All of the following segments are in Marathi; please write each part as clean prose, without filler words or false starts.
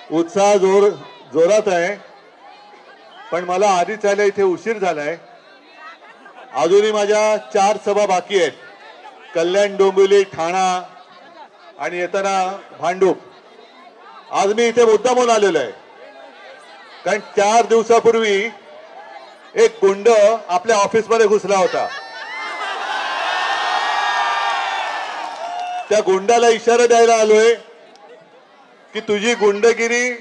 उत्साह जोरात आहे, पण मला आधीच आले इथे उशीर झालाय। अजूनही माझ्या 4 सभा बाकी आहेत, कल्याण, डोंबिवली, ठाणा आणि येताना भांडूप। आज मी इथे मुद्दामून आलेलो आहे, कारण 4 दिवसापूर्वी एक गुंड आपल्या ऑफिसमध्ये घुसला होता। त्या गुंडाला इशारा द्यायला आलोय कि तुझी गुंडगिरी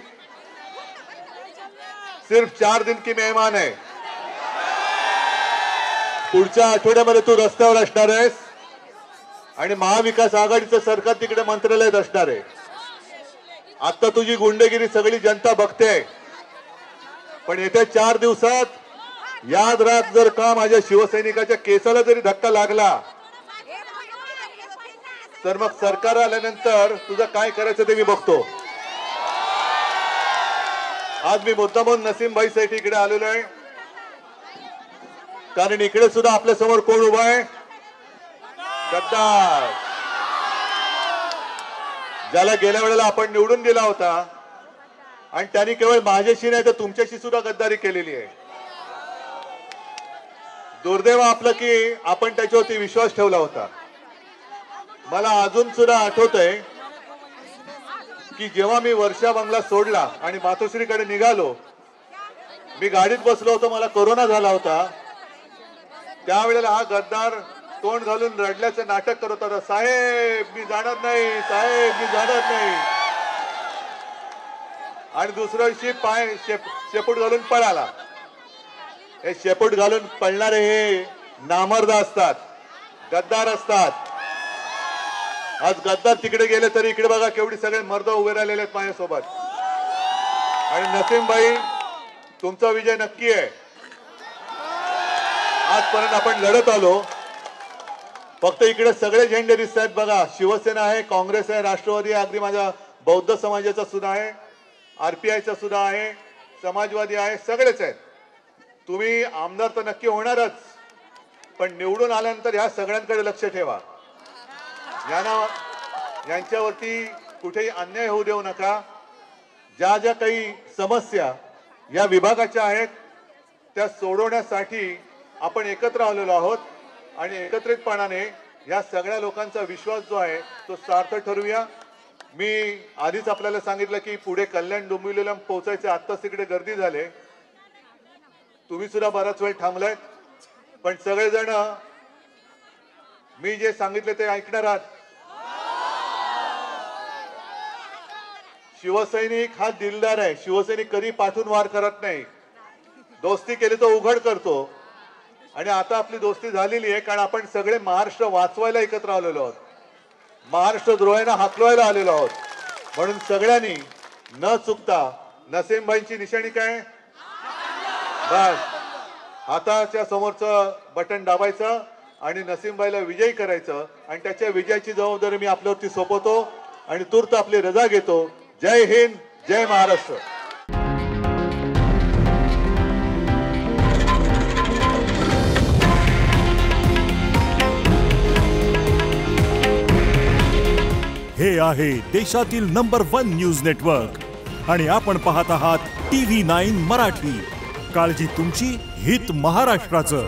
सिर्फ 4 दिन की मेहमान है। पुढच्या आठवड्यामध्ये तू रस्त्यावर असणार आहेस आणि महाविकास आघाडीचं सरकार तिकडे मंत्रालयात असणार आहे। आता तुझी गुंडगिरी सगळी जनता बघते, पण येत्या 4 दिवसात याद राख, जर का माझ्या शिवसैनिकाच्या केसाला जरी धक्का लागला तर मग सरकार आल्यानंतर तुझं काय करायचं ते मी बघतो। आज मी मुद्दामून नसीम भाई साठी इकडे आलेलो आहे, कारण इकडे सुद्धा आपल्या समोर कोण उभा आहे? गद्दार, ज्याला गेल्या वेळेला आपण निवडून दिला होता आणि त्यांनी केवळ माझ्याशी नाही तर तुमच्याशी सुद्धा गद्दारी केलेली आहे। दुर्दैव आपलं की आपण त्याच्यावरती विश्वास ठेवला होता। मला अजून सुद्धा आठवतंय की जेव्हा मी वर्षा बंगला सोडला आणि मातोश्रीकडे निघालो, मी गाडीत बसलो होतो, मला कोरोना झाला होता। त्यावेळेला हा गद्दार तोंड घालून रडल्याचं नाटक करत होता, साहेब मी जाणार नाही, साहेब मी जाणार नाही। आणि दुसऱ्या दिवशी पाय शेपूट घालून पळाला। हे शेपूट घालून पळणारे हे नामर्द असतात, गद्दार असतात। आज गद्दार तिकडे गेले तरी इकडे बघा केवढी सगळे मर्द उभे राहिलेले आहेत माझ्यासोबत। आणि नसीम भाई, तुमचा विजय नक्की आहे। आजपर्यंत आपण लढत आलो, फक्त इकडे सगळे झेंडे दिसत आहेत बघा। शिवसेना आहे, काँग्रेस आहे, राष्ट्रवादी आहे, अगदी माझ्या बौद्ध समाजाचा सुद्धा आहे, आरपीआयचा सुद्धा आहे, समाजवादी आहे, सगळेच आहेत। तुम्ही आमदार तर नक्की होणारच, पण निवडून आल्यानंतर ह्या सगळ्यांकडे लक्ष ठेवा। यांच्यावरती कुठेही अन्याय होऊ देऊ नका। ज्या ज्या काही समस्या या विभागाच्या आहेत त्या सोडवण्यासाठी आपण एकत्र आलेलो आहोत आणि एकत्रितपणाने या सगळ्या लोकांचा विश्वास जो आहे तो सार्थ ठरवूया। मी आधीच आपल्याला सांगितलं की पुढे कल्याण, डोंबिवलीला पोहोचायचे, आत्ताच तिकडे गर्दी झाले, तुम्ही सुद्धा बराच वेळ थांबलाय, पण सगळेजण मी जे सांगितले ते ऐकणार आहात। शिवसैनिक हा दिलदार आहे, शिवसैनिक कधी पाठून वार करत नाही, दोस्ती केली तो उघड करतो। आणि आता आपली दोस्ती झालेली आहे, कारण आपण सगळे महाराष्ट्र वाचवायला एकत्र आलेलो आहोत, महाराष्ट्र द्रोहांना हाकलवायला आलेलो आहोत। म्हणून सगळ्यांनी न चुकता नसीमभाईंची निशाणी काय, बस हाताच्या समोरचं बटन दाबायचं आणि नसीमभाईला विजयी करायचं, आणि त्याच्या विजयाची जबाबदारी मी आपल्यावरती सोपवतो आणि तूर्त आपली रजा घेतो। जय हिंद, जय महाराष्ट्र। हे आहे देशातील नंबर 1 न्यूज नेटवर्क आणि आपण पाहत आहात TV9 मराठी। काळजी तुमची, हित महाराष्ट्राचं।